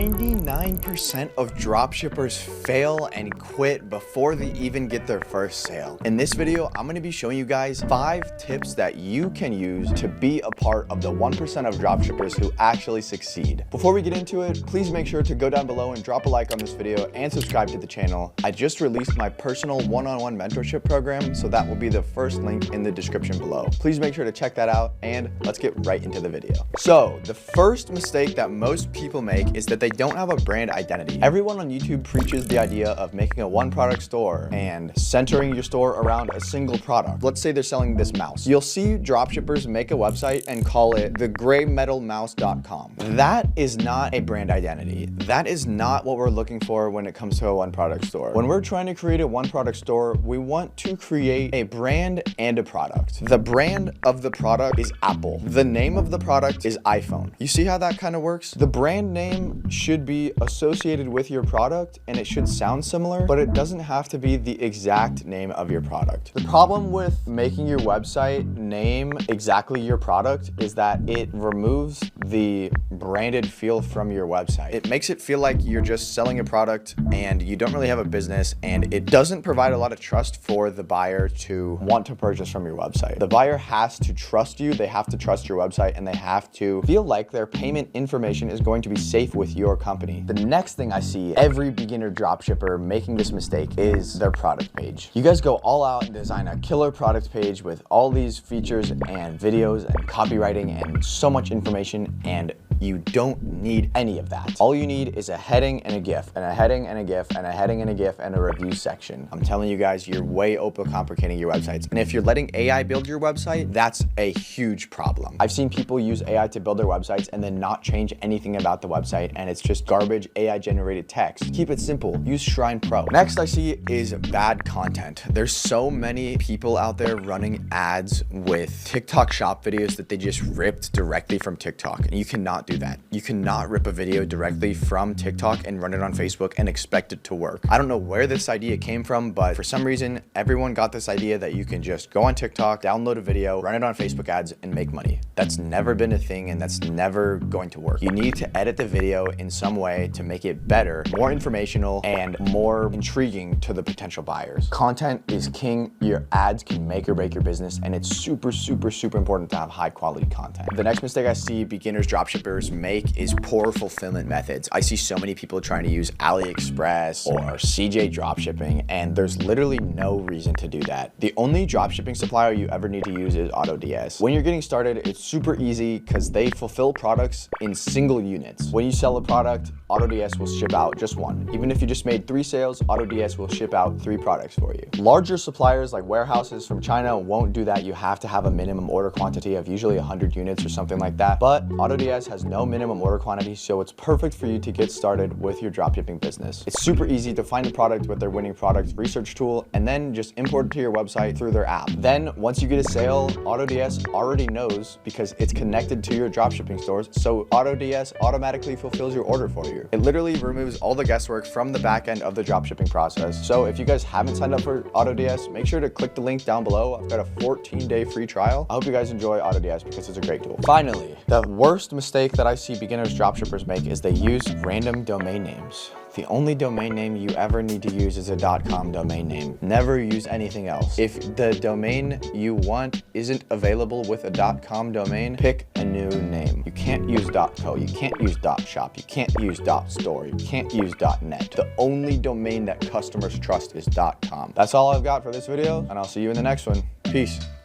99% of dropshippers fail and quit before they even get their first sale. In this video, I'm gonna be showing you guys 5 tips that you can use to be a part of the 1% of dropshippers who actually succeed. Before we get into it, please make sure to go down below and drop a like on this video and subscribe to the channel. I just released my personal one-on-one mentorship program, so that will be the first link in the description below. Please make sure to check that out, and let's get right into the video. So the first mistake that most people make is that they don't have a brand identity. Everyone on YouTube preaches the idea of making a one-product store and centering your store around a single product. Let's say they're selling this mouse. You'll see dropshippers make a website and call it thegraymetalmouse.com. That is not a brand identity. That is not what we're looking for when it comes to a one-product store. When we're trying to create a one-product store, we want to create a brand and a product. The brand of the product is Apple. The name of the product is iPhone. You see how that kind of works? The brand name should be associated with your product and it should sound similar, but it doesn't have to be the exact name of your product. The problem with making your website name exactly your product is that it removes the branded feel from your website. It makes it feel like you're just selling a product and you don't really have a business, and it doesn't provide a lot of trust for the buyer to want to purchase from your website. The buyer has to trust you, they have to trust your website, and they have to feel like their payment information is going to be safe with your company. The next thing I see every beginner dropshipper making this mistake is their product page. You guys go all out and design a killer product page with all these features and videos and copywriting and so much information, and you don't need any of that. All you need is a heading and a GIF, and a heading and a GIF, and a heading and a GIF, and a review section. I'm telling you guys, you're way overcomplicating your websites. And if you're letting AI build your website, that's a huge problem. I've seen people use AI to build their websites and then not change anything about the website, and it's just garbage AI generated text. Keep it simple, use Shrine Pro. Next I see is bad content. There's so many people out there running ads with TikTok shop videos that they just ripped directly from TikTok, and you cannot do that. You cannot rip a video directly from TikTok and run it on Facebook and expect it to work. I don't know where this idea came from, but for some reason, everyone got this idea that you can just go on TikTok, download a video, run it on Facebook ads, and make money. That's never been a thing, and that's never going to work. You need to edit the video in some way to make it better, more informational, and more intriguing to the potential buyers. Content is king. Your ads can make or break your business, and it's super, super, super important to have high quality content. The next mistake I see beginners dropshippers make is poor fulfillment methods. I see so many people trying to use AliExpress or CJ dropshipping, and there's literally no reason to do that. The only dropshipping supplier you ever need to use is AutoDS. When you're getting started, it's super easy because they fulfill products in single units. When you sell a product, AutoDS will ship out just one. Even if you just made 3 sales, AutoDS will ship out 3 products for you. Larger suppliers like warehouses from China won't do that. You have to have a minimum order quantity of usually 100 units or something like that. But AutoDS has no minimum order quantity, so it's perfect for you to get started with your dropshipping business. It's super easy to find a product with their winning product research tool and then just import it to your website through their app. Then once you get a sale, AutoDS already knows because it's connected to your dropshipping stores, so AutoDS automatically fulfills your order for you. It literally removes all the guesswork from the back end of the dropshipping process. So if you guys haven't signed up for AutoDS, make sure to click the link down below. I've got a 14-day free trial. I hope you guys enjoy AutoDS because it's a great tool. Finally, the worst mistake that I see beginners dropshippers make is they use random domain names. The only domain name you ever need to use is a .com domain name. Never use anything else. If the domain you want isn't available with a .com domain, pick a new name. You can't use .co, you can't use .shop, you can't use .store, you can't use .net. The only domain that customers trust is .com. That's all I've got for this video, and I'll see you in the next one. Peace.